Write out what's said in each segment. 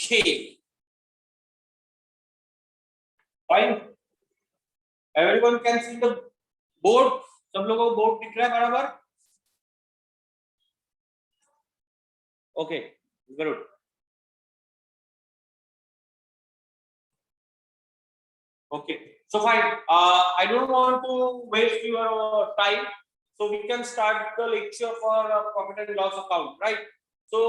Okay. Fine. Everyone can see the board. सब लोगों को बोर्ड दिख रहा है बराबर? Okay. Good. Okay. So fine. I don't want to waste your time. So we can start the lecture for profit and loss account, right? So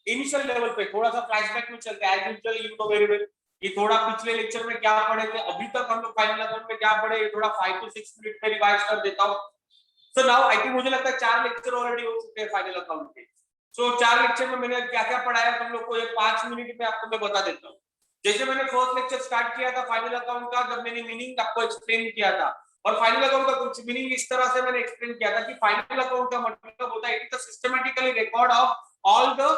initial level पे थोड़ा सा flashback में चलते हैं. As usual, you know very well. ये थोड़ा पिछले lecture में क्या पढ़े थे, अभी तक हम लोग फाइनल अकाउंट में क्या पढ़े, ये थोड़ा 5 to 6 मिनट में रिवाइज कर देता हूँ. So now I think मुझे लगता है 4 लेक्चर ऑलरेडी हो चुके हैं फाइनल अकाउंट के. So 4 लेक्चर में मैंने क्या क्या पढ़ाया तुम लोग को ये 5 मिनट में आपको मैं बता देता हूँ. जैसे मैंने फर्स्ट लेक्चर स्टार्ट किया था फाइनल अकाउंट का, जब मैंने मीनिंग आपको एक्सप्लेन किया था, और फाइनल अकाउंट का कुछ मीनिंग इस तरह से मैंने एक्सप्लेन किया था कि फाइनल अकाउंट का मतलब होता है it is the systematically record of all the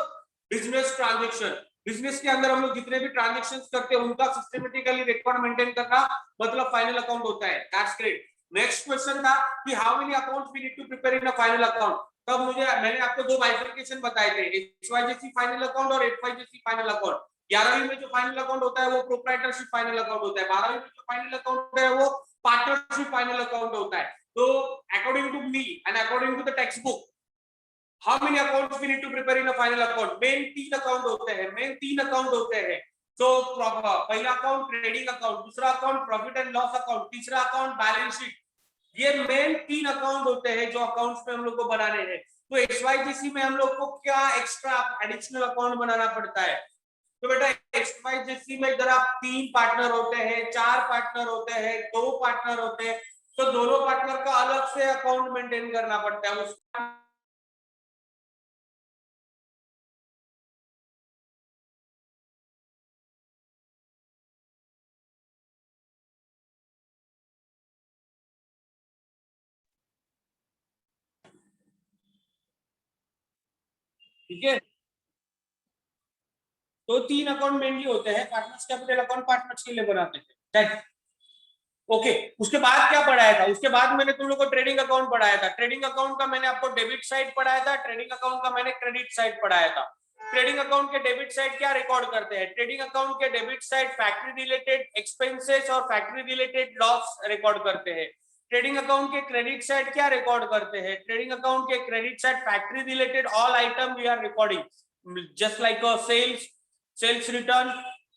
business transaction. Business के अंदर हम लोग जितने भी ट्रांजैक्शंस करते हैं उनका सिस्टमैटिकली रिकॉर्ड मेंटेन करना मतलब फाइनल अकाउंट होता है. That's great. नेक्स्ट क्वेश्चन था कि how many accounts we need to prepare in a final account. तब मैंने आपको दो बाइफरकेशन बताए थे, एचवाईजेसी फाइनल अकाउंट और एफवाईजेसी फाइनल अकाउंट. 11वीं में जो फाइनल अकाउंट होता है वो प्रोप्राइटरशिप फाइनल अकाउंट होता है. 12वीं में जो फाइनल अकाउंट है वो पार्टनरशिप फाइनल अकाउंट होता है. तो according to me and according to the text book, how many accounts we need to prepare in a final account. Main 3 account होते हैं. तो पहला अकाउंट ट्रेडिंग अकाउंट, दूसरा account profit and loss account, तीसरा account balance sheet. ये main 3 account होते हैं जो अकाउंट्स में हम लोग को बनाने हैं. तो एचवाईजीसी में हम लोग को क्या एक्स्ट्रा एडिशनल अकाउंट बनाना पड़ता है. तो बेटा एचवाईजेसी में जरा 3 पार्टनर होते हैं, 4 पार्टनर होते हैं, 2 पार्टनर होते हैं. तो दोनों पार्टनर का अलग से अकाउंट मेंटेन करना पड़ता है. ठीक है. तो 3 अकाउंट मेनली होते हैं. पार्टनर्स कैपिटल अकाउंट पार्टनर्स के लिए बनाते हैं. ओके. उसके बाद क्या पढ़ाया था, उसके बाद मैंने तुम लोग को ट्रेडिंग अकाउंट पढ़ाया था. ट्रेडिंग अकाउंट का मैंने आपको डेबिट साइड पढ़ाया था, ट्रेडिंग अकाउंट का मैंने क्रेडिट साइड पढ़ाया था. ट्रेडिंग अकाउंट के डेबिट साइड क्या रिकॉर्ड करते हैं. ट्रेडिंग अकाउंट के debit side factory related expenses और फैक्ट्री रिलेटेड लॉस रिकॉर्ड करते हैं. ट्रेडिंग अकाउंट के क्रेडिट साइड क्या रिकॉर्ड करते हैं. ट्रेडिंग अकाउंट के credit side factory related all item we are recording just like sales return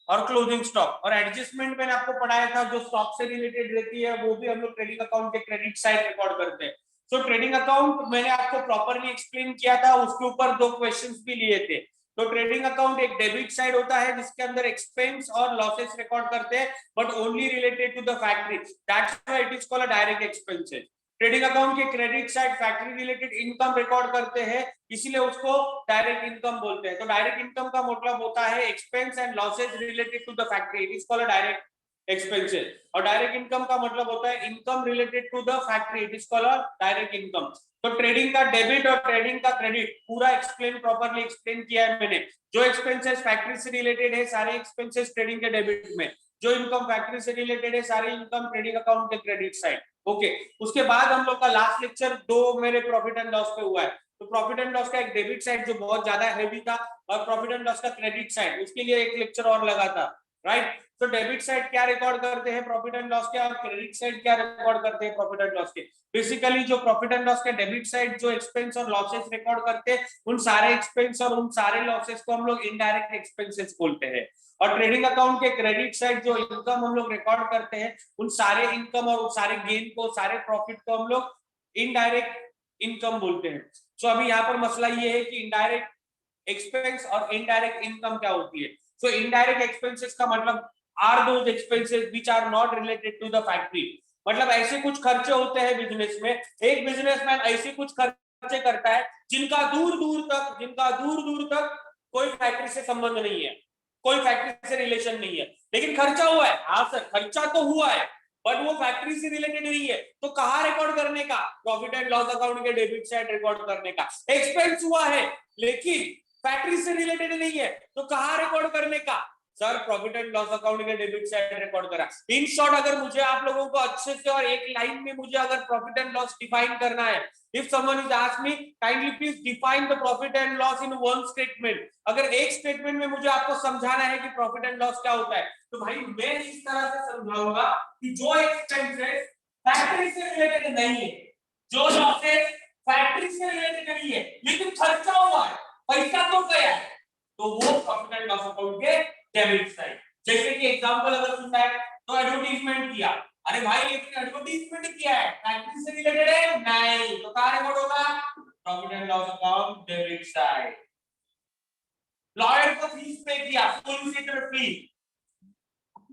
और क्लोजिंग स्टॉक. और एडजस्टमेंट मैंने आपको पढ़ाया था जो स्टॉक से रिलेटेड रहती है, वो भी हम लोग ट्रेडिंग अकाउंट के क्रेडिट साइड रिकॉर्ड करते हैं. सो ट्रेडिंग अकाउंट मैंने आपको प्रॉपर्ली एक्सप्लेन किया था, उसके ऊपर 2 क्वेश्चंस भी लिए थे. तो ट्रेडिंग अकाउंट एक डेबिट साइड होता है जिसके अंदर एक्सपेंस और लॉसेस रिकॉर्ड करते हैं, but only related to the factory. That's why it is called direct expenses. Trading account के credit side factory related income record करते हैं, इसीलिए उसको डायरेक्ट इनकम बोलते हैं. तो डायरेक्ट इनकम का मतलब होता है expense and losses related to the factory. It is called direct expenses. और डायरेक्ट इनकम का मतलब होता है income related to the factory. It is called direct income. तो ट्रेडिंग का डेबिट और ट्रेडिंग का क्रेडिट पूरा प्रॉपर्ली एक्सप्लेन किया है मैंने. जो एक्सपेंसेस फैक्ट्री से रिलेटेड है सारे एक्सपेंसेस ट्रेडिंग के डेबिट में, जो इनकम फैक्ट्री से रिलेटेड है सारी इनकम ट्रेडिंग अकाउंट के क्रेडिट साइड. ओके. उसके बाद हम लोग का लास्ट लेक्चर 2 मेरे प्रॉफिट एंड लॉस पे हुआ है. तो प्रॉफिट एंड लॉस का एक डेबिट साइड जो बहुत ज्यादा हैवी था, और प्रॉफिट एंड लॉस का क्रेडिट साइड, उसके लिए एक लेक्चर और लगा था. राइट. तो डेबिट साइड क्या रिकॉर्ड करते हैं प्रॉफिट एंड लॉस के, और क्रेडिट साइड क्या रिकॉर्ड करते हैं प्रॉफिट एंड लॉस के. बेसिकली जो प्रॉफिट एंड लॉस के डेबिट साइड जो एक्सपेंस और लॉसेस रिकॉर्ड करते हैं, उन सारे एक्सपेंस और उन सारे लॉसेस को हम लोग इनडायरेक्ट एक्सपेंसेस बोलते हैं. और ट्रेडिंग अकाउंट के क्रेडिट साइड जो इनकम हम लोग रिकॉर्ड करते हैं, उन सारे इनकम और उन सारे गेन को, सारे प्रॉफिट को हम लोग इनडायरेक्ट इनकम बोलते हैं. सो अभी यहाँ पर मसला ये है कि इनडायरेक्ट एक्सपेंस और इनडायरेक्ट इनकम क्या होती है. सो इनडायरेक्ट एक्सपेंसेस का मतलब are those expenses which are not related to the factory. मतलब ऐसे कुछ खर्चे होते हैं बिजनेस में. एक बिजनेसमैन ऐसे कुछ खर्चे करता है जिनका दूर दूर तक कोई फैक्ट्री से संबंध नहीं है, कोई फैक्ट्री से रिलेशन नहीं है, लेकिन खर्चा हुआ है. हाँ सर, खर्चा तो हुआ है, बट वो फैक्ट्री से रिलेटेड नहीं है. तो कहाँ रिकॉर्ड करने का, प्रॉफिट एंड लॉस अकाउंट के डेबिट साइड रिकॉर्ड करने का. एक्सपेंस हुआ है लेकिन फैक्ट्री से रिलेटेड नहीं है, तो कहाँ रिकॉर्ड करने का, sir profit and loss account के डेबिट साइड रिकॉर्ड करा। इन शॉर्ट अगर मुझे आप लोगों को अच्छे से और एक लाइन में मुझे अगर प्रॉफिट एंड लॉस डिफाइन करना है, if someone is asked me kindly please define the profit and loss in one statement, अगर एक स्टेटमेंट में मुझे आपको समझाना है कि प्रॉफिट एंड लॉस क्या होता है, तो भाई मैं इस तरह से समझाऊंगा कि जो एक्सपेंसेस फैक्ट्री से रिलेटेड नहीं है, जो लॉसेस फैक्ट्री से रिलेटेड नहीं है लेकिन खर्चा हुआ है, पैसा तो गया है, तो वो प्रॉफिट एंड लॉस अकाउंट के डेबिट साइड। जैसे कि एग्जांपल अगर सुनना है तो एडवर्टाइजमेंट किया, अरे भाई लेकिन एडवर्टाइजमेंट किया है फैक्ट्री से रिलेटेड है नहीं, तो कहां रिकॉर्ड होगा? Profit and loss account debit side. Lawyer को फीस पे किया, सोलिसिटर फी,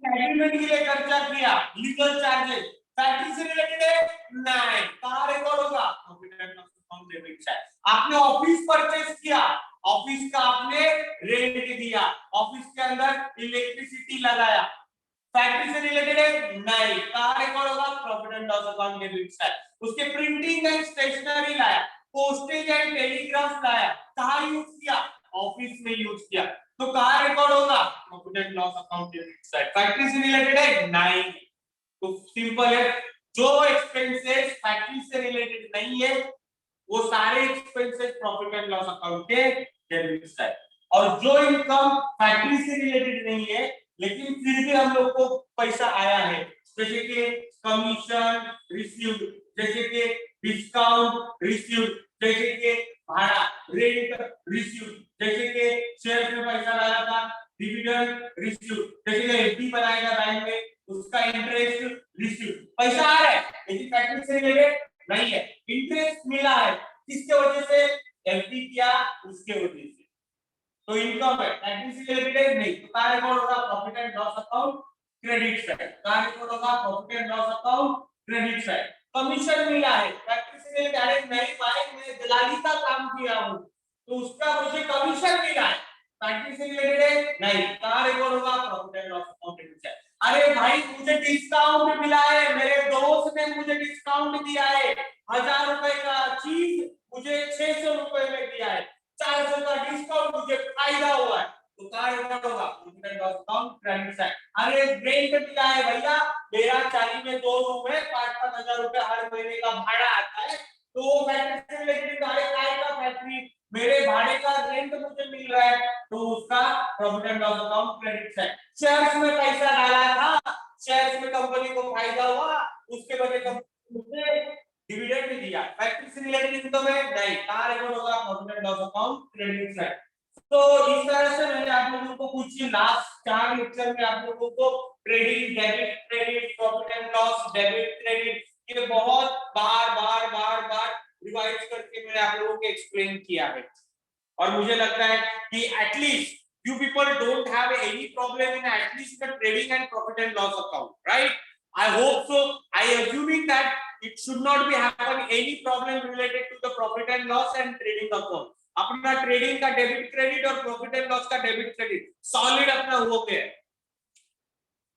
एग्रीमेंट के लिए खर्चा किया, लीगल चार्जेस, फैक्ट्री से रिलेटेड है नहीं, कहां रिकॉर्ड होगा? Profit and loss account debit side. आपने ऑफिस परचेज किया, ऑफिस का आपने रेंट दिया, ऑफिस के अंदर इलेक्ट्रिसिटी लगाया, फैक्ट्री से रिलेटेड है नहीं, कहां रिकॉर्ड होगा? Profit and loss account debit side. उसके प्रिंटिंग एंड स्टेशनरी लाया, पोस्टेज एंड टेलीग्राफ लाया, कहां यूज किया? ऑफिस में यूज किया, तो कहां रिकॉर्ड होगा? Profit and loss account debit side. Factory से रिलेटेड है नहीं, तो सिंपल है, जो एक्सपेंसेस फैक्ट्री से रिलेटेड नहीं है वो सारे expenses profit and loss account के डेबिट साइड, और जो इनकम फैक्ट्री से रिलेटेड नहीं है लेकिन फिर भी हम लोग को पैसा आया है, जैसे कि कमीशन रिसीव्ड, जैसे कि डिस्काउंट रिसीव्ड, जैसे कि भाड़ा रेंट रिसीव्ड, जैसे कि शेयर में पैसा डाला था डिविडेंड रिसीव्ड, जैसे कि एफडी बनाएगा बैंक में उसका इंटरेस्ट रिसीव्ड, पैसा आ रहा है लेकिन फैक्ट्री से रिलेटेड नहीं है, इंटरेस्ट मिला है किसके वजह से? एफडी किया उसके वजह से, तो इनकम है फैक्ट्री से रिलेटेड नहीं, तो कहां रिकॉर्ड होगा? Profit and loss account credit side. कहां रिकॉर्ड होगा? Profit and loss account credit side. Commission मिला है फैक्ट्री से रिलेटेड, अरे नहीं भाई मैं दलाली का काम किया हूं तो उसका मुझे कमीशन मिला है, फैक्ट्री से रिलेटेड है नहीं, कहां रिकॉर्ड होगा? Profit and loss account credit side. अरे भाई मुझे डिस्काउंट मिला है, मेरे दोस्त ने मुझे डिस्काउंट दिया है, 1000 रुपए का चीज मुझे 600 रुपए में दिया है, 400 का डिस्काउंट मुझे फायदा हुआ है, तो कहां रिकॉर्ड होगा? Profit and loss account credit side. अरे रेंट मिला है भैया, मेरा 40 में 2 रूम है, 5-5 हजार रुपए हर महीने का भाड़ा आता है, तो वो फैक्ट्री से रिलेटेड है, काय का फैक्ट्री, मेरे भाड़े का रेंट मुझे मिल रहा है, तो उसका profit and loss account credit side. Shares में पैसा डाला था, शेयर्स में कंपनी को फायदा हुआ, उसके बदले कंपनी मुझे डिविडेंड भी दिया, फैक्ट्री से रिलेटेड इनकम है नहीं, कहां रिकॉर्ड होगा? Profit and loss account credit side. तो इस तरह से मैंने आप लोगों को कुछ लास्ट 4 लेक्चर में आप लोगों को credit debit credit profit and loss debit credit ये बहुत बार रिवाइज करके मैंने आप लोगों को एक्सप्लेन किया है, और मुझे लगता है कि at least you people don't have any problem in at least the trading and profit and loss account, right? I hope so. I assuming that it should not be happen any problem related to the profit and loss and trading account. अपना trading का debit credit और profit and loss का debit credit solid अपना हो गया।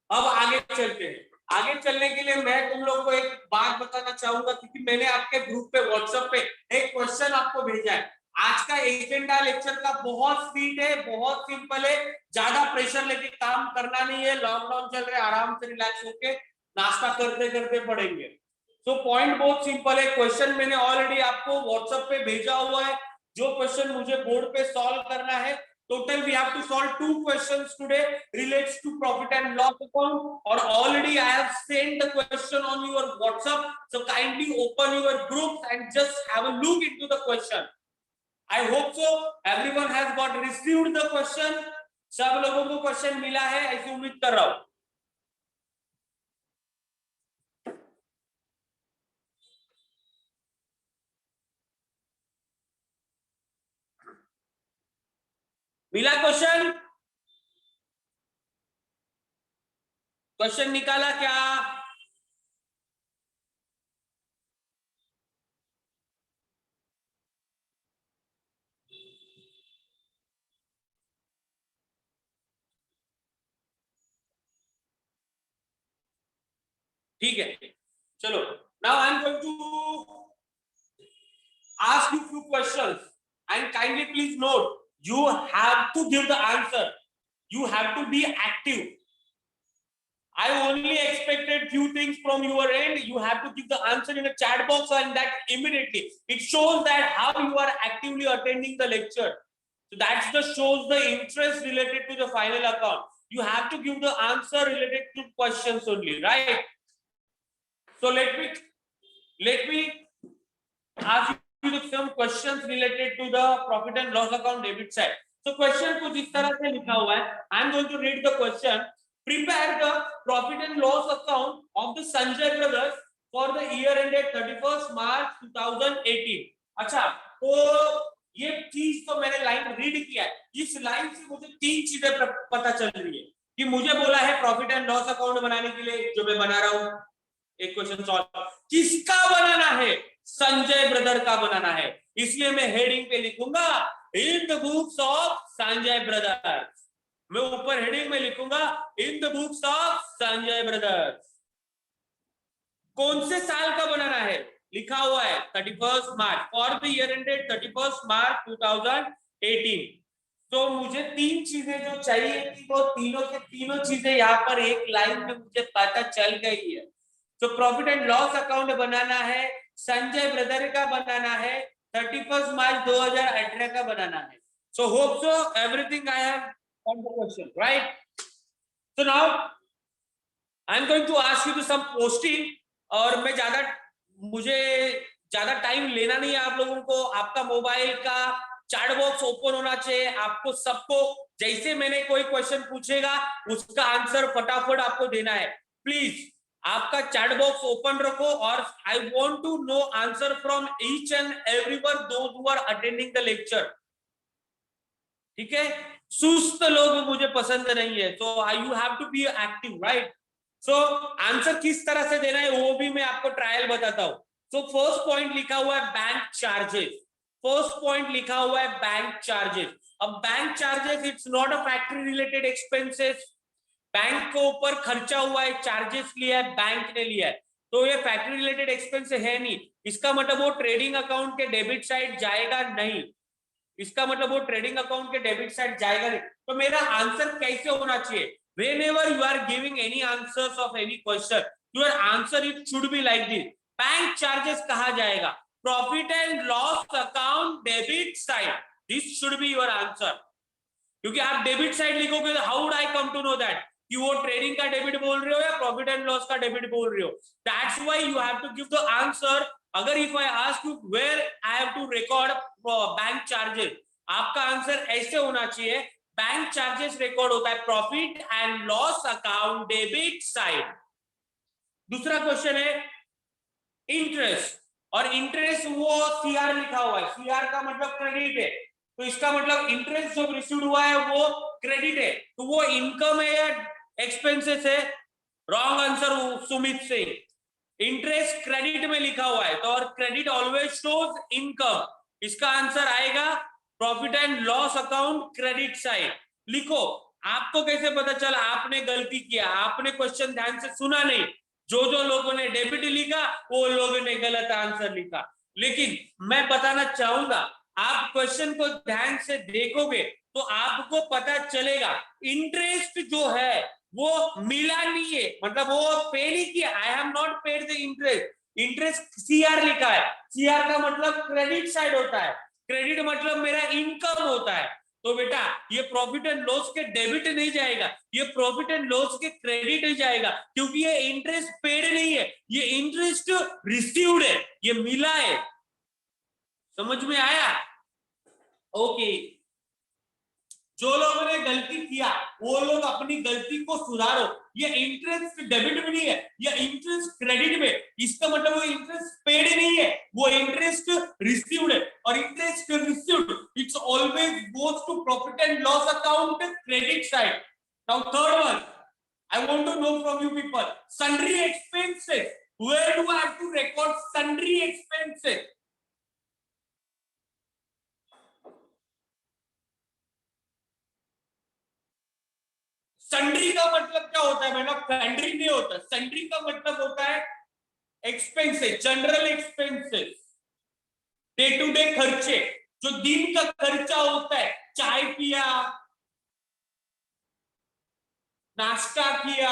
अब आगे चलते हैं, आगे चलने के लिए मैं तुम लोग को एक बात बताना चाहूंगा, क्योंकि मैंने आपके ग्रुप पे व्हाट्सएप पे एक क्वेश्चन आपको भेजा है। आज का एजेंडा लेक्चर का बहुत स्वीट है, बहुत सिंपल है, ज्यादा प्रेशर लेके काम करना नहीं है, लॉकडाउन चल रहा है, आराम से रिलैक्स होके नाश्ता करते करते पढ़ेंगे। तो पॉइंट बहुत सिंपल है, क्वेश्चन मैंने ऑलरेडी आपको व्हाट्सएप पे भेजा हुआ है, जो क्वेश्चन मुझे बोर्ड पे सॉल्व करना है। Total we have to solve 2 questions today relates to profit and loss account, or already I have sent the question on your WhatsApp, so kindly open your groups and just have a look into the question. I hope so everyone has got received the question, सब लोगों को question मिला है ऐसी उम्मीद कर रहा हूं। मिला क्वेश्चन? क्वेश्चन निकाला क्या? ठीक है, चलो now I am going to ask you few questions and kindly please note you have to give the answer, you have to be active. I only expected few things from your end. You have to give the answer in a chat box and that immediately. It shows that how you are actively attending the lecture. So that's the shows the interest related to the final account. You have to give the answer related to questions only, right? So let me ask you some questions related to the profit and loss account debit side. So question कुछ इस तरह से लिखा हुआ है. I'm going to read the question. Prepare the profit and loss account of the Sanjay Brothers for the year ended 31st March 2018. अच्छा, तो ये चीज तो मैंने लाइन रीड किया है. इस लाइन से मुझे तीन चीजें पता चल रही है कि मुझे बोला है प्रॉफिट एंड लॉस अकाउंट बनाने के लिए, जो मैं बना रहा हूं. एक क्वेश्चन सॉल्व. किसका बनाना है? संजय ब्रदर का बनाना है. इसलिए मैं हेडिंग पे लिखूंगा in the books of Sanjay brothers. मैं ऊपर हेडिंग में लिखूंगा in the books of Sanjay brothers. कौन से साल का बनाना है? लिखा हुआ है 31st March for the year ended 31st मार्च 2018. तो मुझे तीन चीजें जो चाहिए थी वो तीनों के तीनों चीजें यहाँ पर एक लाइन में मुझे पता चल गई है. तो प्रॉफिट एंड लॉस अकाउंट बनाना है, संजय ब्रदर का बनाना है, 31st मार्च 2018 का बनाना है. So hope so everything I have on the question, right? So now I'm going to ask you to some posting. और मुझे ज्यादा टाइम लेना नहीं है आप लोगों को. आपका मोबाइल का चैट बॉक्स ओपन होना चाहिए. आपको सबको जैसे मैंने कोई क्वेश्चन पूछेगा उसका आंसर फटाफट आपको देना है. प्लीज आपका चैट बॉक्स ओपन रखो और I want to know answer from each and everyone those who are attending the lecture. ठीक है, सुस्त लोग मुझे पसंद नहीं है. तो you have to be active, right? So answer किस तरह से देना है वो भी मैं आपको ट्रायल बताता हूं. सो फर्स्ट पॉइंट लिखा हुआ है बैंक चार्जेस. फर्स्ट पॉइंट लिखा हुआ है बैंक चार्जेस. अब bank charges it's not a factory related expenses. Bank के ऊपर खर्चा हुआ है, चार्जेस लिया है, बैंक ने लिया है, तो ये फैक्ट्री रिलेटेड एक्सपेंस है नहीं. इसका मतलब वो ट्रेडिंग अकाउंट के डेबिट साइड जाएगा नहीं. इसका मतलब वो ट्रेडिंग अकाउंट के डेबिट साइड जाएगा नहीं. तो मेरा आंसर कैसे होना चाहिए? Whenever you are giving any answers of any question, your answer it should be like this. Bank charges कहा जाएगा profit and loss account debit side. This should be your answer. क्योंकि आप डेबिट साइड लिखोगे तो how would I come to know that कि वो trading का debit बोल रहे हो या प्रॉफिट एंड लॉस का डेबिट बोल रहे हो. That's why you have to give the answer. अगर if I ask you where I have to record bank charges, आपका आंसर ऐसे होना चाहिए बैंक चार्जेस रिकॉर्ड होता है profit and loss account debit side. दूसरा क्वेश्चन है इंटरेस्ट. और इंटरेस्ट वो सीआर लिखा हुआ है. सीआर का मतलब क्रेडिट है. तो इसका मतलब इंटरेस्ट जो रिसीव हुआ है वो क्रेडिट है. तो वो इनकम है या एक्सपेंसेस है? Wrong answer Sumit Singh. Interest credit में लिखा हुआ है तो और क्रेडिट ऑलवेज शोज इनकम. इसका आंसर आएगा profit and loss account credit side. लिखो. आपको कैसे पता चला आपने गलती किया? आपने क्वेश्चन ध्यान से सुना नहीं. जो लोगों ने डेबिट लिखा वो लोगों ने गलत आंसर लिखा. लेकिन मैं बताना चाहूंगा आप क्वेश्चन को ध्यान से देखोगे तो आपको पता चलेगा इंटरेस्ट जो है वो मिला नहीं है, मतलब वो पे नहीं किया. I have not paid the interest. Interest CR लिखा है. सीआर का मतलब क्रेडिट साइड होता है. क्रेडिट मतलब मेरा इनकम होता है. तो बेटा ये प्रॉफिट एंड लॉस के डेबिट नहीं जाएगा, ये प्रॉफिट एंड लॉस के क्रेडिट जाएगा. क्योंकि ये इंटरेस्ट पेड नहीं है, ये इंटरेस्ट रिसीव्ड है, ये मिला है. समझ में आया? ओके. जो लोगों ने गलती किया वो लोग अपनी गलती को सुधारो. ये इंटरेस्ट डेबिट में नहीं है, ये इंटरेस्ट क्रेडिट में. इसका मतलब वो इंटरेस्ट पेड नहीं है, वो इंटरेस्ट रिसीव्ड है. और interest received it's always goes to profit and loss account credit side. Now third one I want to know from you people, sundry expenses. Where do I have to record sundry expenses? Sundry का मतलब क्या होता है? मतलब sundry नहीं होता. Sundry का मतलब होता है expenses, general expenses, day to day खर्चे, जो दिन का खर्चा होता है. चाय पिया, नाश्ता किया,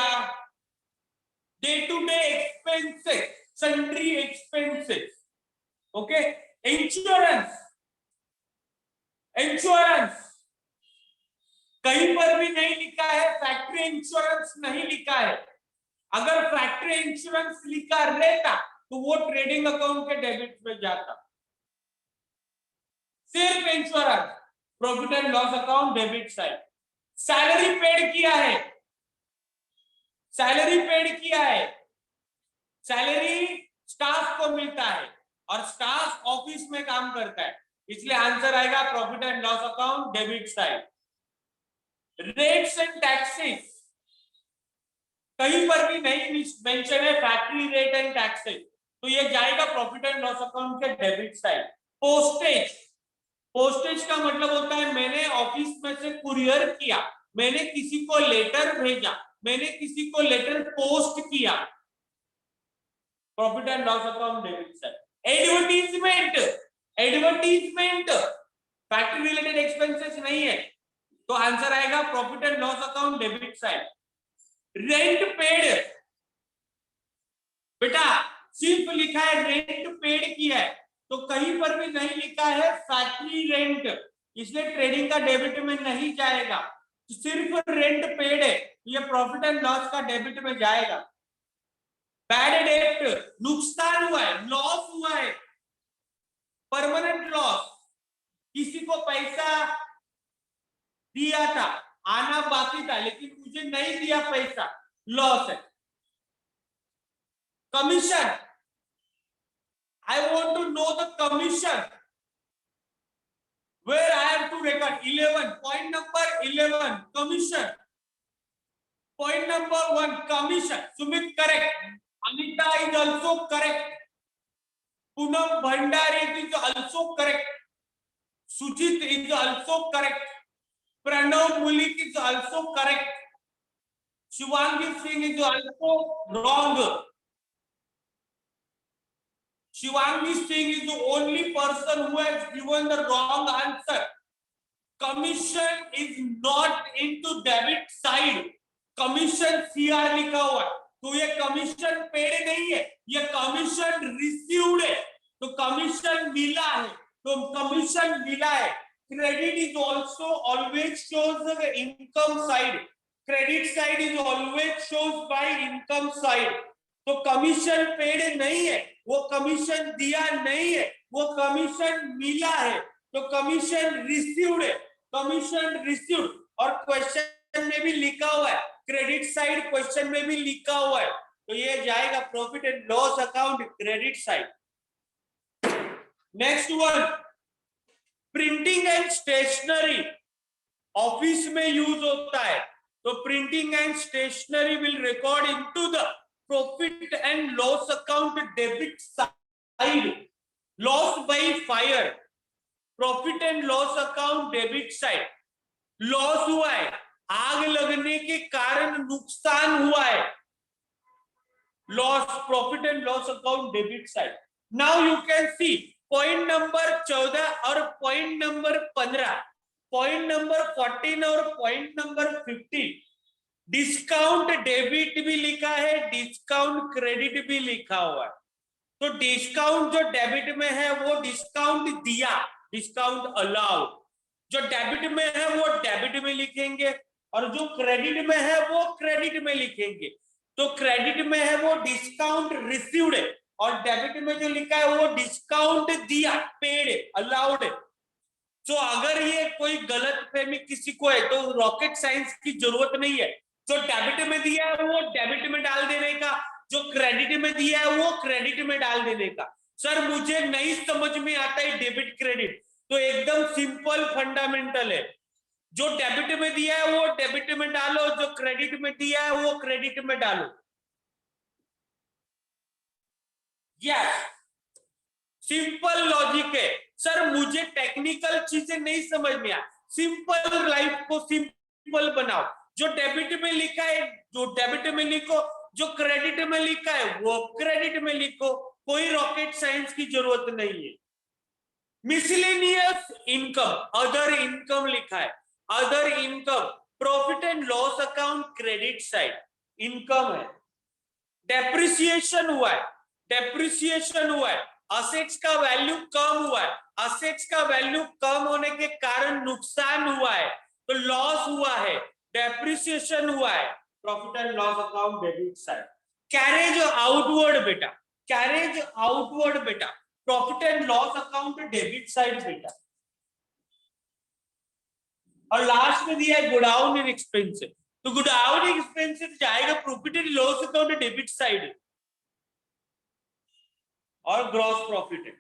day to day expenses, sundry expenses, okay. Insurance, insurance कहीं पर भी नहीं लिखा है, फैक्ट्री इंश्योरेंस नहीं लिखा है। अगर फैक्ट्री इंश्योरेंस लिखा रहता तो वो ट्रेडिंग अकाउंट के डेबिट में जाता। सिर्फ insurance, profit and loss account debit side. Salary paid किया है, सैलरी पेड किया है, सैलरी स्टाफ को मिलता है और स्टाफ ऑफिस में काम करता है, इसलिए आंसर आएगा profit and loss account debit side. Rates and taxes कहीं पर भी नहीं मेंशन है, फैक्ट्री रेट एंड टैक्सेस, तो ये जाएगा प्रॉफिट एंड लॉस अकाउंट के डेबिट साइड। पोस्टेज, पोस्टेज का मतलब होता है मैंने ऑफिस में से कुरियर किया, मैंने किसी को लेटर भेजा, मैंने किसी को लेटर पोस्ट किया, profit and loss account debit side. Advertisement, advertisement factory related expenses नहीं है, तो आंसर आएगा profit and loss account debit side. Rent paid, बेटा सिर्फ लिखा है रेंट पेड किया है, तो कहीं पर भी नहीं लिखा है फैक्ट्री रेंट, इसलिए ट्रेडिंग का डेबिट में नहीं जाएगा। तो सिर्फ रेंट पेड है, ये प्रॉफिट एंड लॉस का डेबिट में जाएगा। बैड डेट, नुकसान हुआ है, लॉस हुआ है, परमानेंट लॉस, किसी को पैसा दिया था, आना बाकी था लेकिन मुझे नहीं दिया पैसा, लॉस है। Commission, I want to know the commission where I have to record 11, point number 11, commission, point number 1, commission. Sumit correct, Anita is also correct, Poonam Bhandari is also correct, Sujit is also correct, Pranav Mulik is also correct, Shivangi Singh is also wrong. Shivangi Singh is the only person who has given the wrong answer. Commission is not into debit side. Commission CR लिखा हुआ है, तो ये commission paid नहीं है, ये commission received है, तो कमीशन मिला है, तो कमीशन मिला है। Credit is also always shows the income side, credit side is always shows by income side, तो कमीशन पेड नहीं है, वो कमीशन दिया नहीं है, वो कमीशन मिला है, तो कमीशन रिसीव्ड है, कमीशन रिसीव्ड। और क्वेश्चन में भी लिखा हुआ है, क्रेडिट साइड क्वेश्चन में भी लिखा हुआ है, तो ये जाएगा profit and loss account credit side. Next one, printing and stationery office में यूज होता है, तो printing and stationery will record into the profit and loss account debit side. Loss by fire, profit and loss account debit side. Loss हुआ है, आग लगने के कारण नुकसान हुआ है, loss, profit and loss account debit side. Now you can see point number 14 और पॉइंट नंबर 15, पॉइंट नंबर 14 और पॉइंट नंबर 15 डिस्काउंट डेबिट भी लिखा है, डिस्काउंट क्रेडिट भी लिखा हुआ है। तो डिस्काउंट जो डेबिट में है वो डिस्काउंट दिया, डिस्काउंट अलाउड, जो डेबिट में है वो डेबिट में लिखेंगे और जो क्रेडिट में है वो क्रेडिट में लिखेंगे। तो क्रेडिट में है वो डिस्काउंट रिसीव्ड है और डेबिट में जो लिखा है वो डिस्काउंट दिया, पेड, अलाउड है। तो अगर ये कोई गलत फहमी किसी को है तो रॉकेट साइंस की जरूरत नहीं है, जो डेबिट में दिया है वो डेबिट में डाल देने का, जो क्रेडिट में दिया है वो क्रेडिट में डाल देने का। सर मुझे नहीं समझ में आता है डेबिट क्रेडिट, तो एकदम सिंपल फंडामेंटल है, जो डेबिट में दिया है वो डेबिट में डालो, जो क्रेडिट में दिया है वो क्रेडिट में डालो। यस, सिंपल लॉजिक है। सर मुझे टेक्निकल चीजें नहीं समझ में आ, सिंपल लाइफ को सिंपल बनाओ, जो डेबिट में लिखा है जो डेबिट में लिखो, जो क्रेडिट में लिखा है वो क्रेडिट में लिखो, कोई रॉकेट साइंस की जरूरत नहीं है। मिसलेनियस इनकम, अदर इनकम लिखा है, other income, profit and loss account credit side income है, डेप्रिसिएशन हुआ है, डेप्रिसिएशन हुआ है, असेट्स का वैल्यू कम हुआ है, असेट्स का वैल्यू कम होने के कारण नुकसान हुआ है, तो लॉस हुआ है, डेप्रिसिएशन हुआ है, profit and loss account debit side. Carriage outward बेटा, कैरेज आउटवर्ड बेटा, profit and loss account debit side बेटा। और लास्ट में दिया है गोडाउन इन एक्सपेंसिव, तो गोडाउन एक्सपेंसिव जाएगा profit and loss account debit side और ग्रॉस प्रॉफिट है।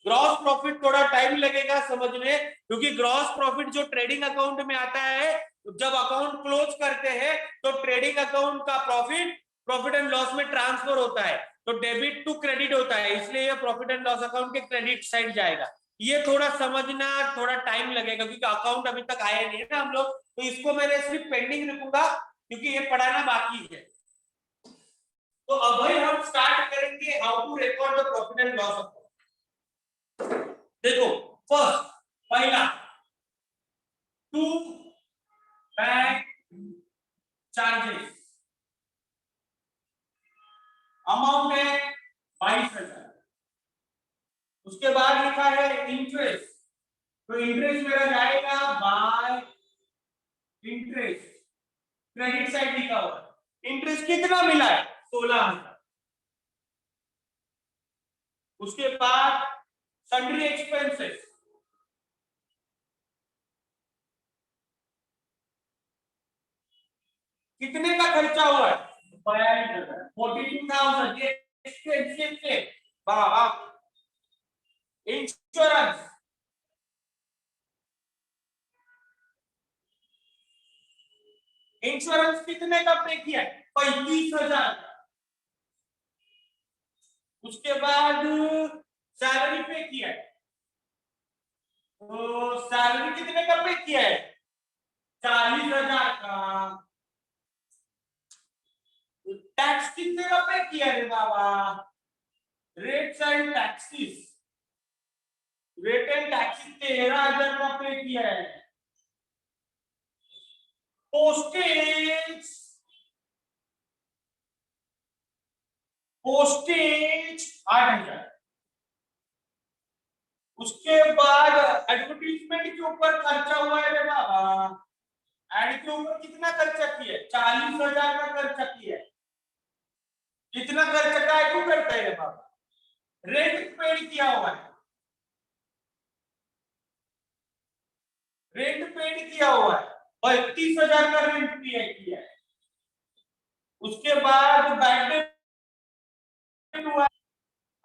ग्रॉस प्रॉफिट थोड़ा टाइम लगेगा समझने, क्योंकि ग्रॉस प्रॉफिट जो ट्रेडिंग अकाउंट में आता है, जब अकाउंट क्लोज करते हैं तो ट्रेडिंग अकाउंट का प्रॉफिट प्रॉफिट एंड लॉस में ट्रांसफर होता है, तो डेबिट टू क्रेडिट होता है, इसलिए ये प्रॉफिट एंड लॉस अकाउंट के क्रेडिट साइड जाएगा। ये थोड़ा समझना थोड़ा टाइम लगेगा, क्योंकि अकाउंट अभी तक आया नहीं है ना हम लोग, तो इसको मैंने सिर्फ पेंडिंग रखूंगा क्योंकि ये पढ़ाना बाकी है। तो अभी हम स्टार्ट करेंगे how to record the profit and loss account. देखो फर्स्ट पहला टू बैंक चार्जेस, अमाउंट है 22,000। उसके बाद लिखा है इंटरेस्ट, तो इंटरेस्ट मेरा जाएगा बाय इंटरेस्ट, क्रेडिट साइड लिखा हुआ है। इंटरेस्ट कितना मिला है 16,000। उसके बाद सन्ड्री एक्सपेंसेस, कितने का खर्चा हुआ है 42,000। ये एक्सपेंसिव थे बाबा। इंश्योरेंस, इंश्योरेंस कितने का पे किया है 35,000। उसके बाद सैलरी पे किया है, तो सैलरी कितने का पे किया है 40,000 का। टैक्स कितने का पे किया है बाबा, rates and taxes, rate and taxes 13,000 का पे किया है। Postage, postage 8,000। उसके बाद एडवर्टीजमेंट के ऊपर खर्चा हुआ है रे बाबा, एड के ऊपर कितना खर्चा किया है 40,000 का खर्चा किया है। कितना खर्चा का क्यों करता है रे बाबा, रेंट पेड किया हुआ है, रेंट पेड किया हुआ है, 32,000 का रेंट पे किया है। उसके बाद बैड डेट हुआ,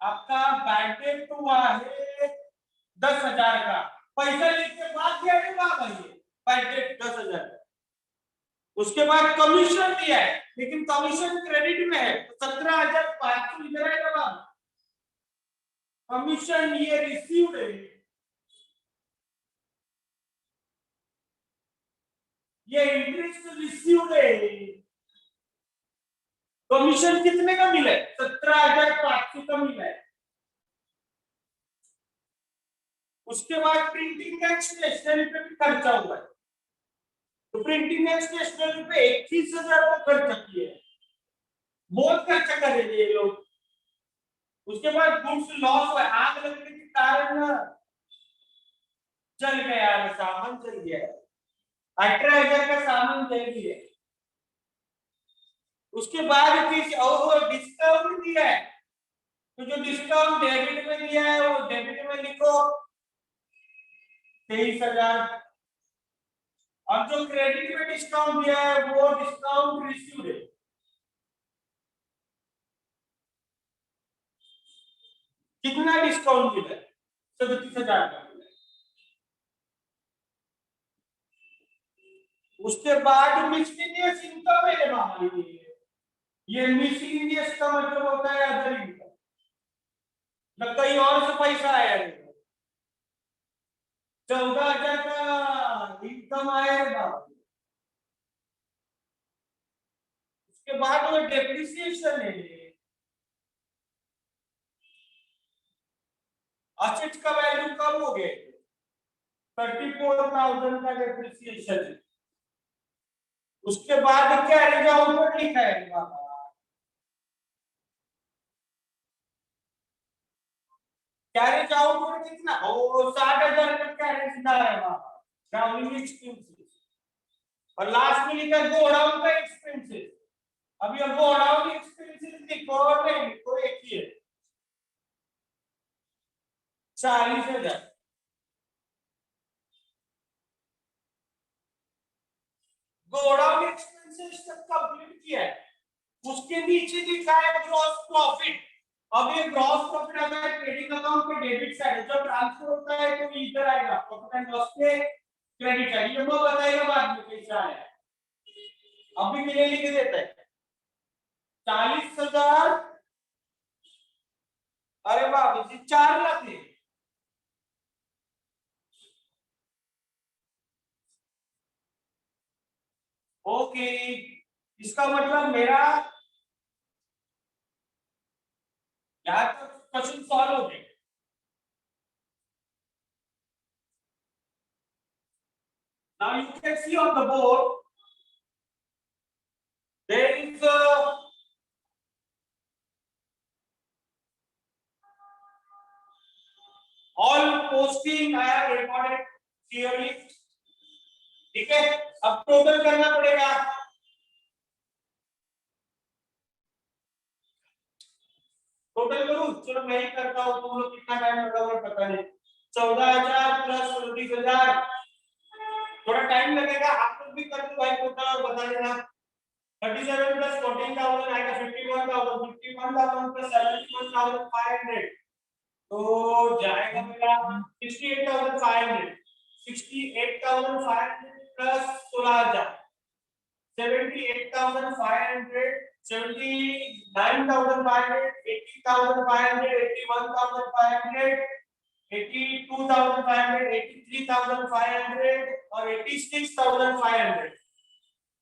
आपका बैड डेट हुआ है 10,000 का, पैसा लेके बाद दिया है बाबा, ये बैड डेट 10,000। उसके बाद कमीशन दिया है, लेकिन कमीशन क्रेडिट में है, तो 17,500 इधर है बाबा। कमीशन ये रिसीव्ड है, ये इंटरेस्ट रिसीव्ड है। कमीशन कितने का मिला है 17,500 का मिला है। उसके बाद प्रिंटिंग एंड स्टेशनरी पे भी खर्चा हुआ है, तो प्रिंटिंग एंड स्टेशनरी पे 21,000 का खर्चा किया है, बहुत खर्चा कर रहे ये लोग। उसके बाद गुड्स लॉस हुआ, आग लगने के कारण जल गया, सामान जल गया, 18,000 का सामान जल गया। उसके बाद फिर और डिस्काउंट दिया है, तो जो डिस्काउंट डेबिट में दिया है वो डेबिट में लिखो 23,000, और जो क्रेडिट में डिस्काउंट दिया है वो डिस्काउंट रिसीव्ड है। कितना डिस्काउंट मिला है 37,000 का। उसके बाद मिसलेनियस इनकम है बाबा, ये मिसलेनियस का मतलब होता है अदर इनकम, न कहीं और से पैसा आया है। 14,000 का इनकम आया है बाबा। उसके बाद वो डेप्रिसिएशन है, असेट्स का वैल्यू कम हो गया, 34,000 का डेप्रिसिएशन है। उसके बाद कैरेज आउटवर्ड लिखा है बाबा, कैरेज आउटवर्ड कितना, ओ 60,000 का कैरेज ना है बाबा, ट्रैवलिंग एक्सपेंसेस, और लास्ट में लिखा है गो डाउन का एक्सपेंसेस। अभी अब गो डाउन एक्सपेंसेस लिखो नहीं लिखो एक ही है, 40,000। गो डाउन एक्सपेंसेस तक कंप्लीट किया है, उसके नीचे लिखा है ग्रॉस प्रॉफिट। अब ये ग्रॉस प्रॉफिट अगर ट्रेडिंग अकाउंट पे डेबिट साइड है, जब ट्रांसफर होता है तो इधर आएगा प्रॉफिट एंड लॉस पे क्रेडिट साइड, ये मैं बताएगा बाद में कैसे आया, अभी के लिए लिख देता है 40,000। अरे बाबू जी 4 लाख है। ओके, इसका मतलब मेरा यार तो क्वेश्चन सॉल्व हो गया। Now you can see on the board there is all posting I have recorded clearly, ठीक है। अब टोटल करना पड़ेगा, टोटल करूं, चलो मैं ही करता हूं, तुम लोग कितना टाइम लगाओगे पता नहीं। 14,000 प्लस 29,000, थोड़ा टाइम लगेगा, आप लोग भी कर दो भाई टोटल और बता देना। 37 प्लस 14,000 आएगा 51,000, 51,000 प्लस 71,500 तो जाएगा मेरा 68,500, 68,500 प्लस 16,000, 78,500, 79,500, 80,500, 81,500, 82,500, 83,500 और 86,500,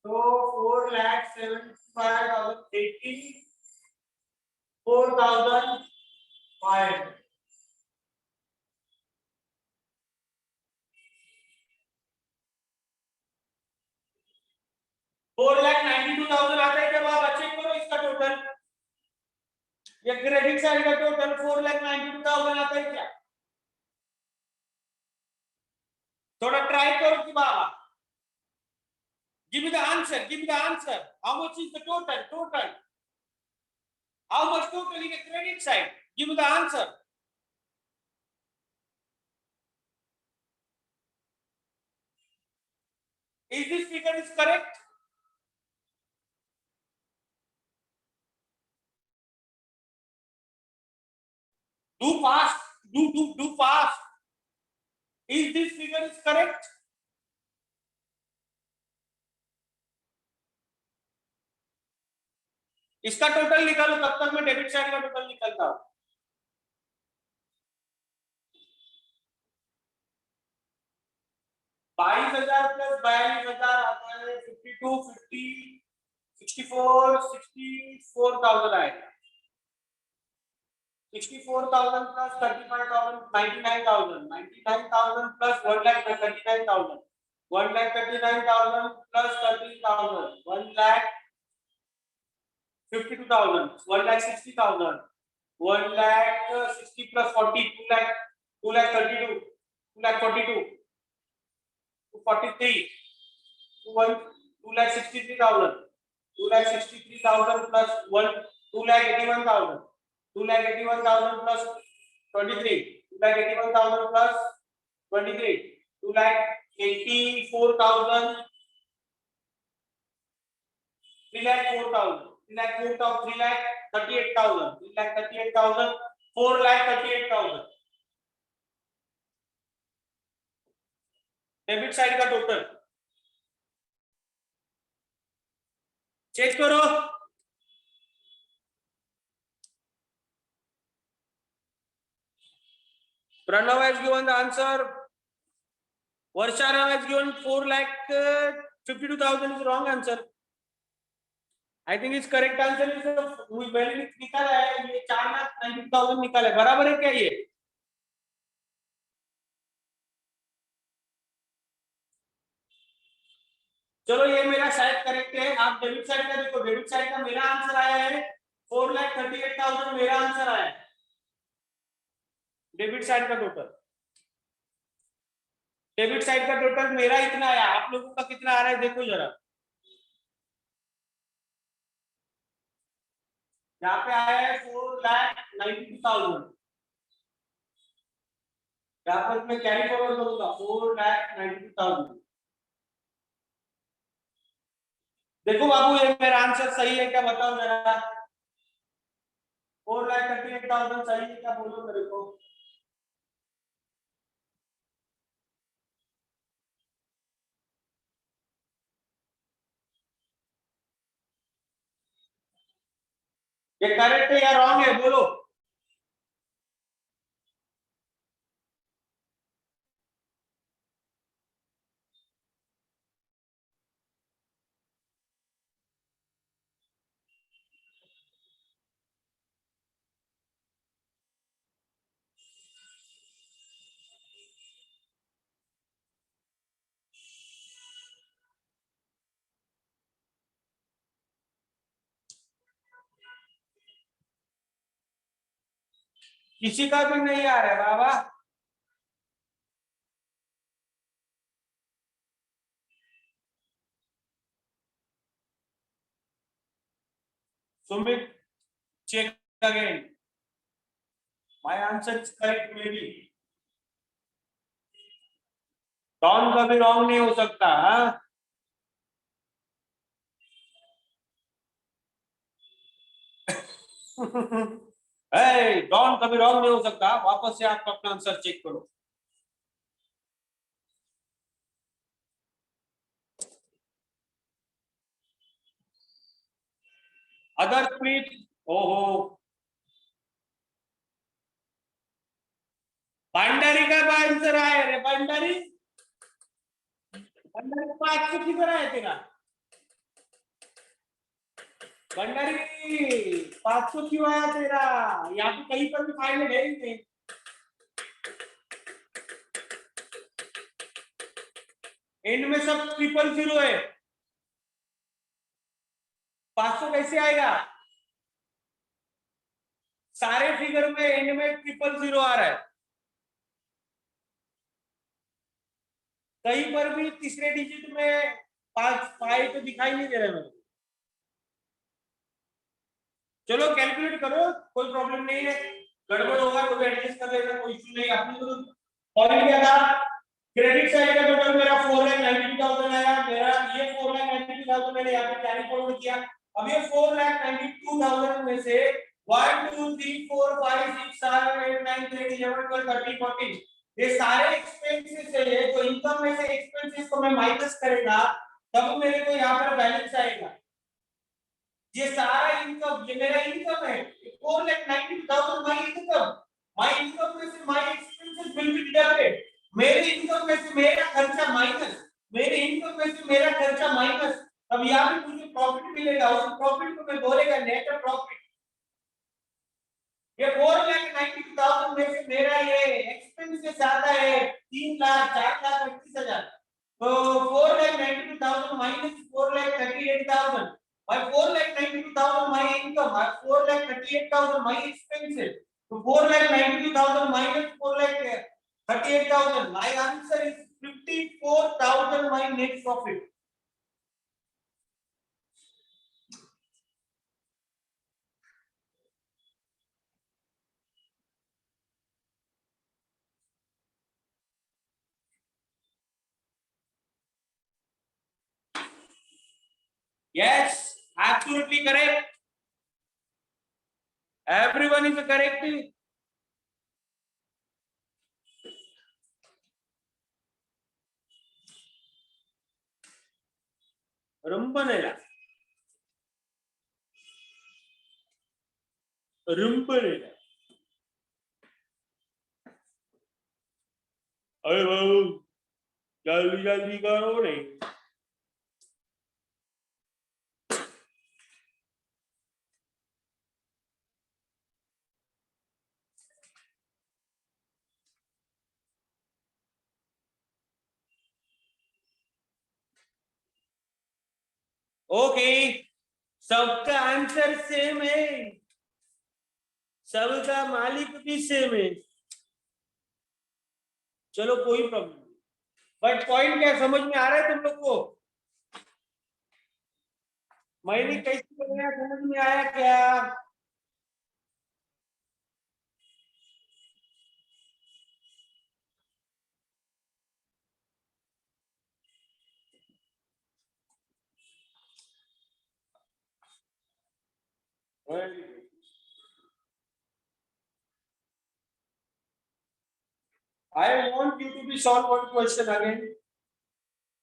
तो 4,75,000, 84,500। 4,92,000 आता है, जब आप चेक करो इसका टोटल, ये क्रेडिट साइड का टोटल 4,92,000 आता है क्या? थोड़ा ट्राई करो कि बाबा, give me the answer, give me the answer, how much is the total, how much total in the credit side, give me the answer. Is this figure is correct? Do fast, do fast. Is this figure is correct? इसका total निकालो, तब तक मैं debit side का total निकालता हूं। 22,000 plus 42,000 आता है 52, 50, 64, 64,000 आएगा। 64,000 plus 35,000, 99,000, 99,000 plus 1,39,000, 1,39,000 plus 13,000, 1,52,000, 1,60,000, 1,60 plus 40, 2,32, 2,42, 243, 2,63,000, 2,63,000 plus 2,81,000. 2,81,000 plus 23, 2,81,000 plus 23, 2,84,000, 3,04,000, 3,38,000, 3,38,000, 4,38,000 debit side का टोटल चेक करो। Pranav has given the answer. Varsha has given 4,52,000 is wrong answer. I think its correct answer is मैंने निकाला है ये 4,90,000 निकाला है, बराबर है क्या ये? चलो ये मेरा शायद करेक्ट है। आप डेबिट साइड का देखो, डेबिट साइड का मेरा आंसर आया है 4,38,000 मेरा आंसर आया है डेबिट साइड का टोटल। डेबिट साइड का टोटल मेरा इतना आया, आप लोगों का कितना आ रहा है देखो जरा। यहाँ पे आया है 4,92,000। यहाँ पर मैं कैरी फॉरवर्ड करूंगा 4,92,000। देखो बाबू ये मेरा आंसर सही है क्या बताओ जरा। 4,38,000 सही है क्या बोलो मेरे को। ये करेक्ट है या रॉन्ग है बोलो। किसी का भी नहीं आ रहा है बाबा। Sumit check again, my answer is correct maybe. Don कभी रॉन्ग नहीं हो सकता। हाँ डॉन कभी रॉन्ग नहीं हो सकता। वापस से आप अपना आंसर चेक करो। Other please. ओहो भंडारी का आंसर आया रे भंडारी। भंडारी 500 किधर आया तेरा भंडारी। 500 क्यों आया तेरा। यहाँ पे कहीं पर भी फाइनल है ही नहीं। एंड में सब 000 है। 500 कैसे आएगा। सारे फिगर में एंड में 000 आ रहा है। कहीं पर भी तीसरे डिजिट में 5 तो दिखाई नहीं दे रहा है मेरे को। चलो कैलकुलेट करो, कोई प्रॉब्लम नहीं है। गड़बड़ होगा तो एडजस्ट कर लेना, कोई इशू नहीं। अपनी तो पॉइंट क्या था, क्रेडिट साइड का टोटल मेरा 4,92,000 आया। मेरा ये 4,92,000 मैंने यहाँ पे कैरी फॉरवर्ड किया। अब ये 4,92,000 में से 1 2 3 4 5 6 7 8 9 10 11 12 13 14 ये सारे एक्सपेंसेस है। तो इनकम में से एक्सपेंसेस को मैं माइनस करेगा तब मेरे को यहाँ पर बैलेंस आएगा। ये सारा इनकम ये मेरा इनकम है। 4,92,000 माय इनकम में से my expenses will be deducted. मेरे इनकम में से मेरा खर्चा माइनस, मेरे इनकम में से मेरा खर्चा माइनस। अब यहाँ पे मुझे प्रॉफिट मिलेगा, उस प्रॉफिट को मैं बोलेगा नेट प्रॉफिट। ये 4,92,000 में से मेरा ये एक्सपेंसेस आता है 3,04,25,000। तो 4,92,000 minus 4,38,000. By 4,92,000 my income, by 4,38,000 my expenses. So 4,92,000 minus 4,38,000. My answer is 54,000 my net profit. Yes, absolutely correct. Everyone is correct. Rumbanela. Rumbanela. अरे बाबू जल्दी जल्दी करो रे। ओके, सबका आंसर सेम है, सबका मालिक भी सेम है, चलो कोई प्रॉब्लम नहीं। बट पॉइंट क्या समझ में आ रहा है तुम लोग को? मैंने कैसे बनाया समझ में आया क्या? I want you to be solve one question again.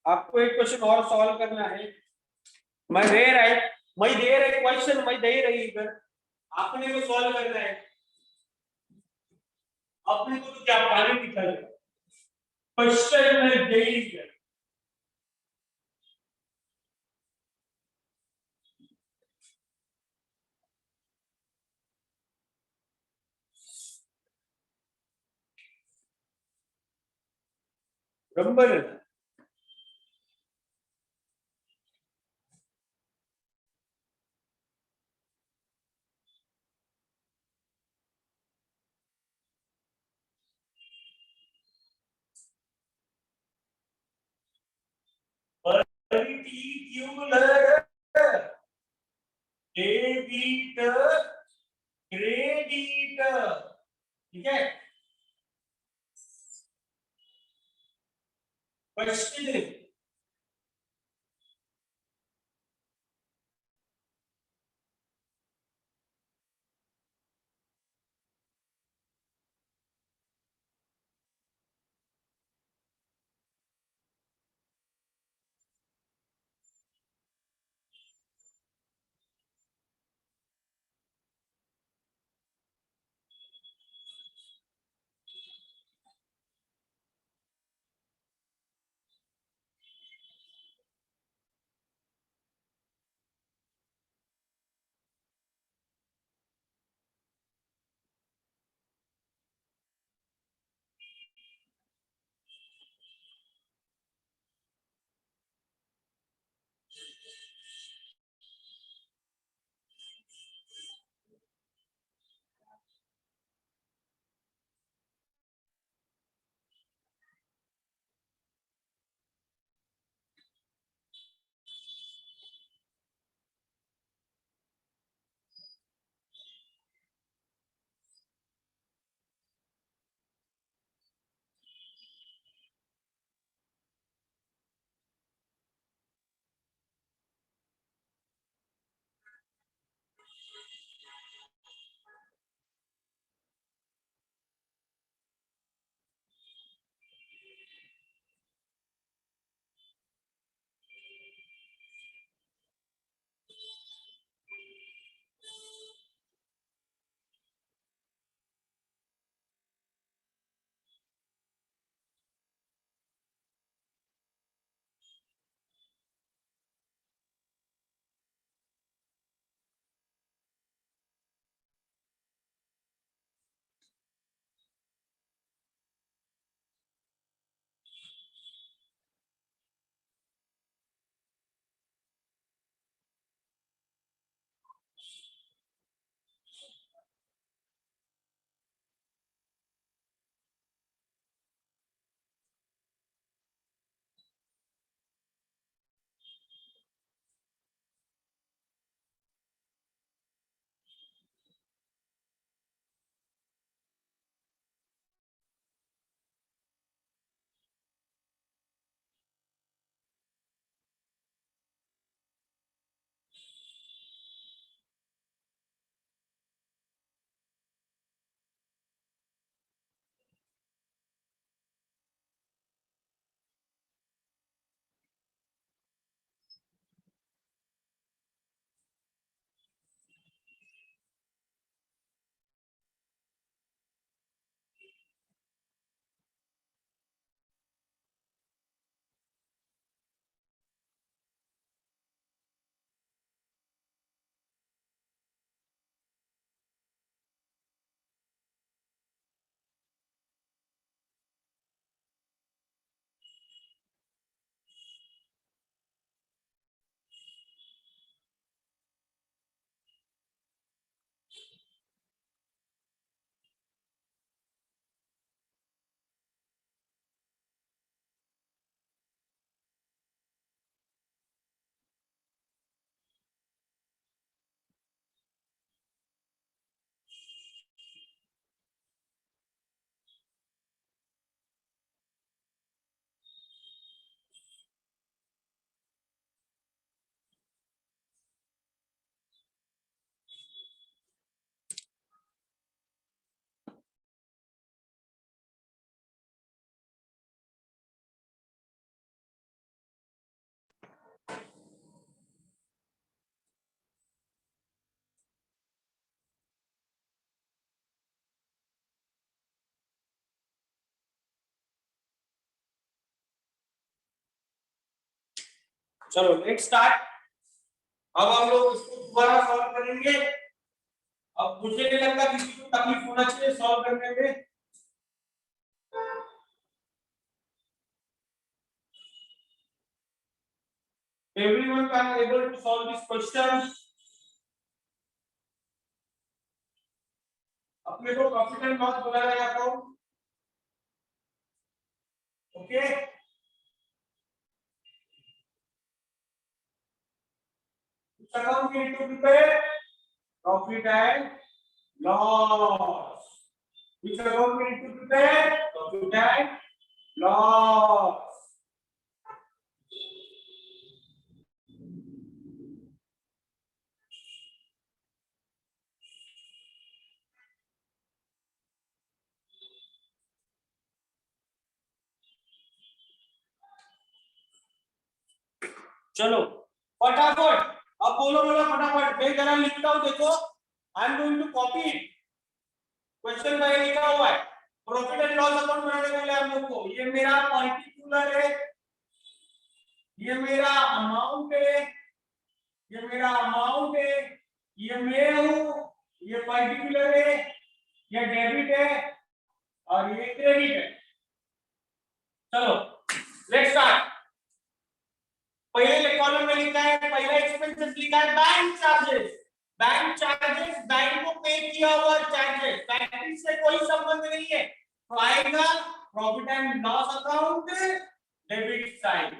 आपको एक क्वेश्चन और सॉल्व करना है। मैं दे रहा है, मैं दे रहा क्वेश्चन, मैं दे रही इधर, आपने को सॉल्व करना है। अपने को तो क्या पानी दिखाई, क्वेश्चन में दे ही है। बराबर है। पर्टिक्यूलर डेबिट क्रेडिट, ठीक है। क्वेश्चन चलो लेट्स स्टार्ट। अब हम लोग इसको दोबारा सॉल्व करेंगे। अब मुझे नहीं लगता किसी को तकलीफ होना चाहिए सॉल्व करने में। Everyone can able to solve this question. अपने को प्रॉफिट एंड लॉस बनाना है account. Okay, account we need to prepare profit and loss. Which account we need to prepare profit and loss. चलो फटाफट, अब बोलो बोलो फटाफट। मैं जरा लिखता हूं, देखो I am going to copy it. Question में लिखा हुआ है प्रॉफिट एंड लॉस अकाउंट बनाने के लिए हम लोग को ये मेरा पर्टिकुलर है, ये मेरा अमाउंट है, ये मेरा अमाउंट है, ये मैं हूं, ये पर्टिकुलर है, ये डेबिट है और ये क्रेडिट है। चलो लेट्स स्टार्ट। पहले कॉलम में लिखा है, पहला एक्सपेंसेस लिखा है bank charges. Bank charges bank को पे किया हुआ चार्जेस, फैक्ट्री से कोई संबंध नहीं है। तो आएगा profit and loss account debit side.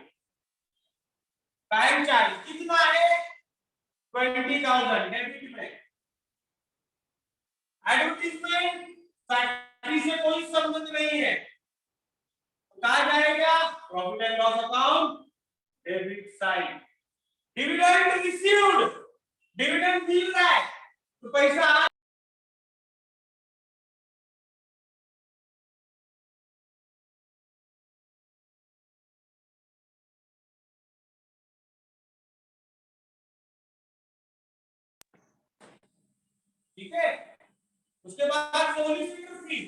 Bank charge कितना है 20,000 डेबिट में। एडवर्टाइजमेंट फैक्ट्री से कोई संबंध नहीं है, कहा जाएगा profit and loss account debit side. Dividend received, dividend मिल रहा है तो पैसा ठीक है। उसके बाद सोलिसिटर फी,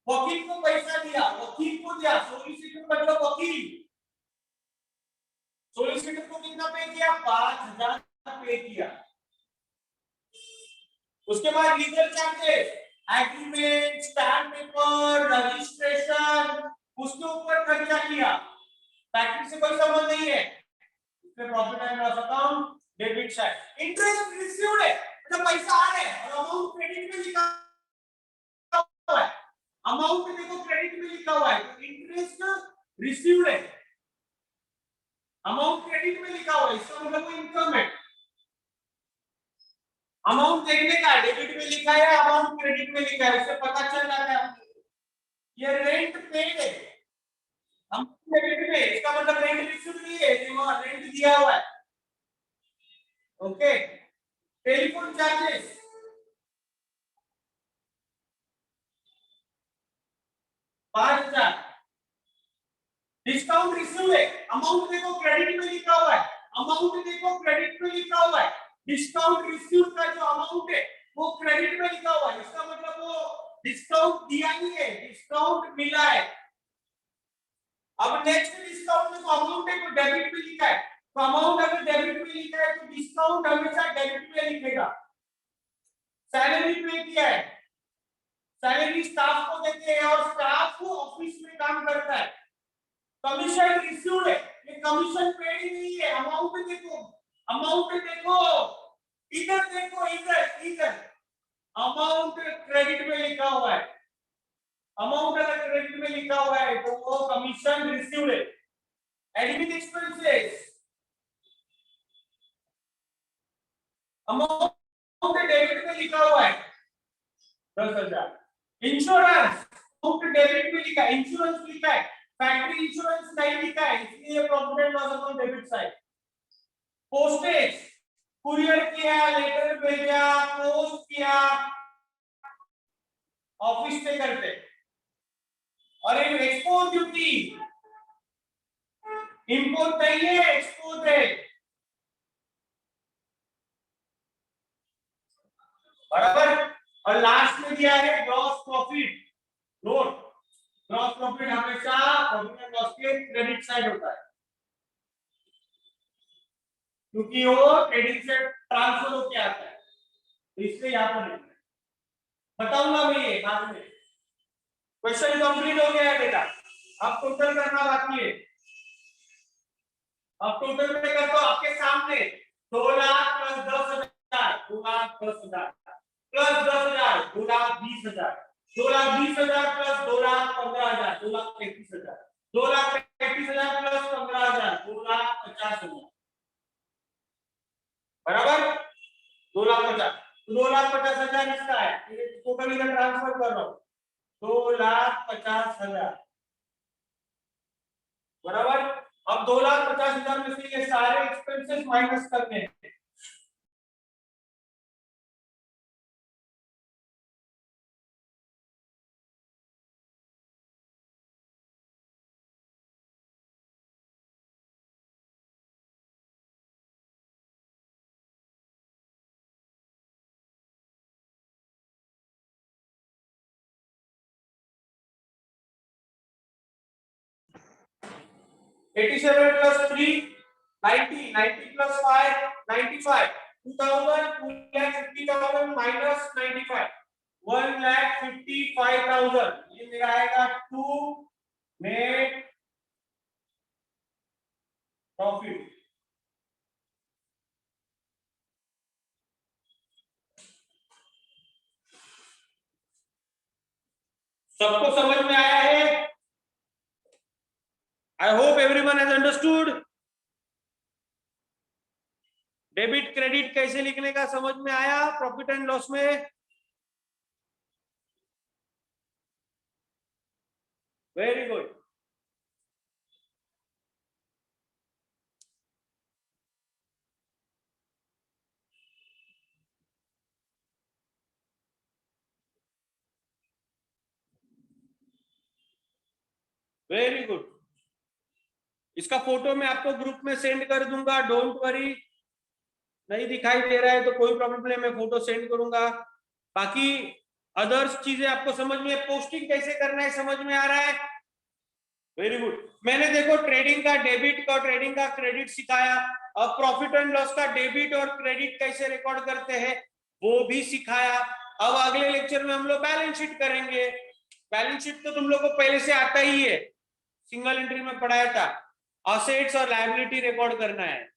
वकील को पैसा दिया, वकील को दिया, सोलिसिटर मतलब वकील। सोलिसिटर को कितना पे किया 5,000 पे किया। उसके बाद legal charges, agreement, stamp paper, registration, उसके ऊपर खर्चा किया, फैक्ट्री से कोई संबंध नहीं है, इसमें profit and loss account debit side. Interest received है मतलब पैसा आ रहा है और अमाउंट क्रेडिट में लिखा हुआ है। अमाउंट देखो क्रेडिट में लिखा हुआ है तो इंटरेस्ट रिसीव्ड है, अमाउंट क्रेडिट में लिखा हुआ है, इसका मतलब वो इनकम है। अमाउंट देखने का डेबिट में लिखा है, अमाउंट क्रेडिट में लिखा है, उससे पता चल जाता है। ये रेंट पेड है, हम डेबिट में, इसका मतलब रेंट रिसीव नहीं है, रेंट दिया हुआ है। Okay, telephone charges 5,000, discount receive है, अमाउंट देखो क्रेडिट में लिखा हुआ है, अमाउंट देखो क्रेडिट में लिखा हुआ है, डिस्काउंट रिसीव का जो अमाउंट है वो क्रेडिट में लिखा हुआ है, इसका मतलब वो डिस्काउंट दिया नहीं है, डिस्काउंट मिला है। अब नेक्स्ट डिस्काउंट में तो अमाउंट है तो डेबिट में लिखा है, तो अमाउंट अगर डेबिट में लिखा है तो डिस्काउंट हमेशा डेबिट में लिखेगा। सैलरी पे किया है, सैलरी स्टाफ को देते हैं और स्टाफ को ऑफिस में काम करता है। कमीशन रिसीव्ड है, ये कमीशन पेड ही नहीं है। अमाउंट देखो, अमाउंट देखो, इधर देखो, इधर इधर अमाउंट क्रेडिट में लिखा हुआ है, अमाउंट अगर क्रेडिट में लिखा हुआ है तो वो कमीशन रिसीव्ड है। एडमिन एक्सपेंसेस, अमाउंट डेबिट में लिखा हुआ है 10,000। इंश्योरेंस अमाउंट डेबिट में लिखा है, इंश्योरेंस लिखा है, फैक्ट्री इंश्योरेंस नहीं लिखा है, इसलिए profit and loss account debit side. Postage, courier किया, लेटर भेजा, पोस्ट किया, ऑफिस से करते। और एक्सपोर्ट ड्यूटी, इंपोर्ट नहीं है, एक्सपोर्ट है, बराबर। और लास्ट में दिया है gross profit. Note, gross profit हमेशा प्रॉफिट एंड लॉस के क्रेडिट साइड होता है। क्योंकि वो ट्रेडिंग से ट्रांसफर होके आता है, तो इसलिए यहाँ पर लिखना है। बताऊंगा मैं ये बाद में। क्वेश्चन कंप्लीट हो गया है बेटा, अब टोटल करना बाकी है। अब टोटल में करता हूं आपके सामने 2 lakh plus 10,000 2,10,000 plus 10,000 2,20,000 2,20,000 plus 2,15,000 2,33,000 2,33,000 plus 15,000 2,50,000 बराबर 2,50,000। 2,50,000 इसका है, टोटल इधर ट्रांसफर कर रहा हूं 2,50,000 बराबर। अब 2,50,000 में से ये सारे एक्सपेंसेस माइनस करने हैं। $87 plus 3 90 90 plus 5 95 2,000 2,50,000 minus 95 1,55,000 ये मेरा आएगा 2 नेट प्रॉफिट। सबको समझ में आया है? I hope everyone has understood. Debit credit कैसे लिखने का समझ में आया प्रॉफिट एंड लॉस में? Very good. Very good. इसका फोटो मैं आपको ग्रुप में सेंड कर दूंगा, डोंट वरी। नहीं दिखाई दे रहा है तो कोई प्रॉब्लम नहीं, मैं फोटो सेंड करूंगा। बाकी अदर्स चीजें आपको समझ में, पोस्टिंग कैसे करना है समझ में आ रहा है? Very good. मैंने देखो ट्रेडिंग का डेबिट और ट्रेडिंग का क्रेडिट सिखाया, अब प्रॉफिट एंड लॉस का डेबिट और क्रेडिट कैसे रिकॉर्ड करते हैं वो भी सिखाया। अब अगले लेक्चर में हम लोग बैलेंस शीट करेंगे। बैलेंस शीट तो तुम लोग को पहले से आता ही है, सिंगल एंट्री में पढ़ाया था। असेट्स और लायबिलिटी रिकॉर्ड करना है,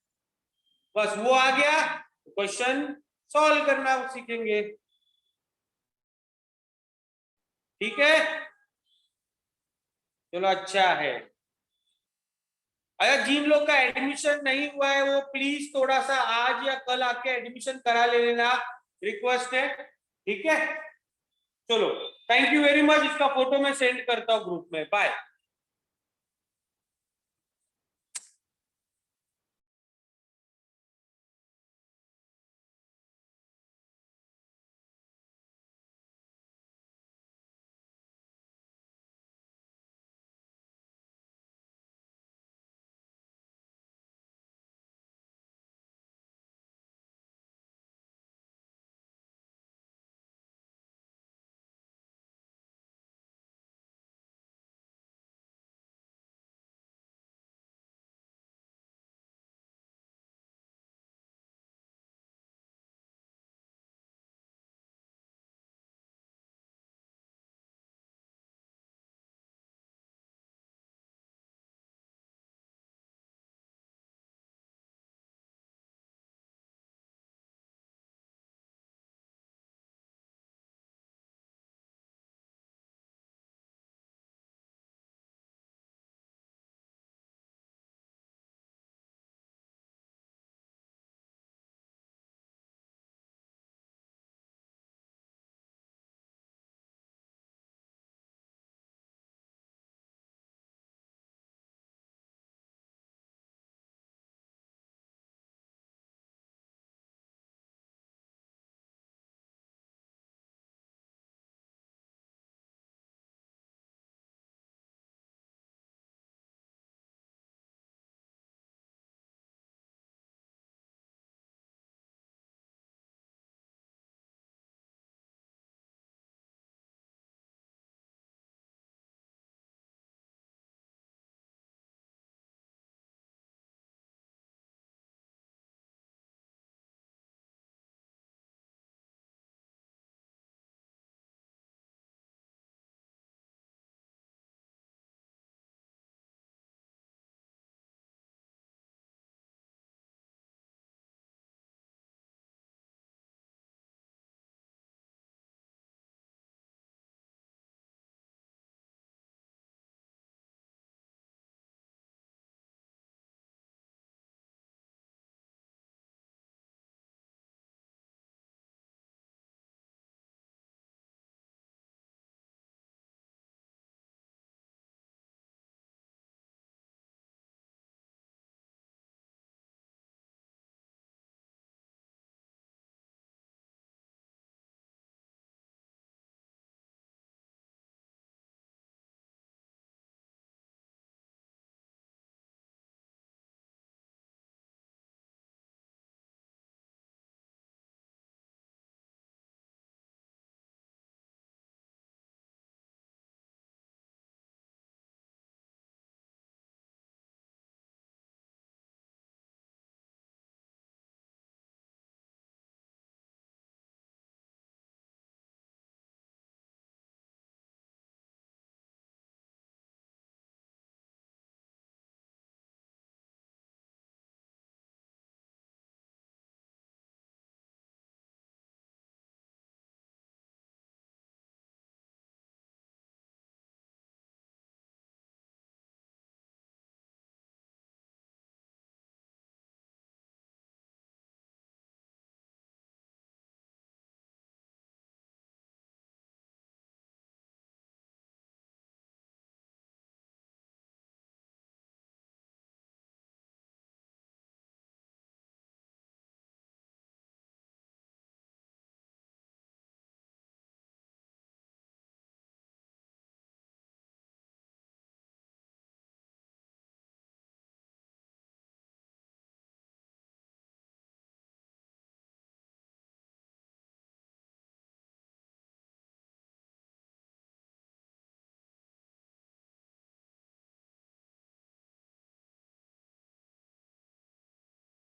बस वो आ गया क्वेश्चन सॉल्व करना सीखेंगे। ठीक है, चलो अच्छा है। अगर जिन लोग का एडमिशन नहीं हुआ है वो प्लीज थोड़ा सा आज या कल आके एडमिशन करा लेना, रिक्वेस्ट है। ठीक है, चलो थैंक यू वेरी मच। इसका फोटो मैं सेंड करता हूँ ग्रुप में। बाय।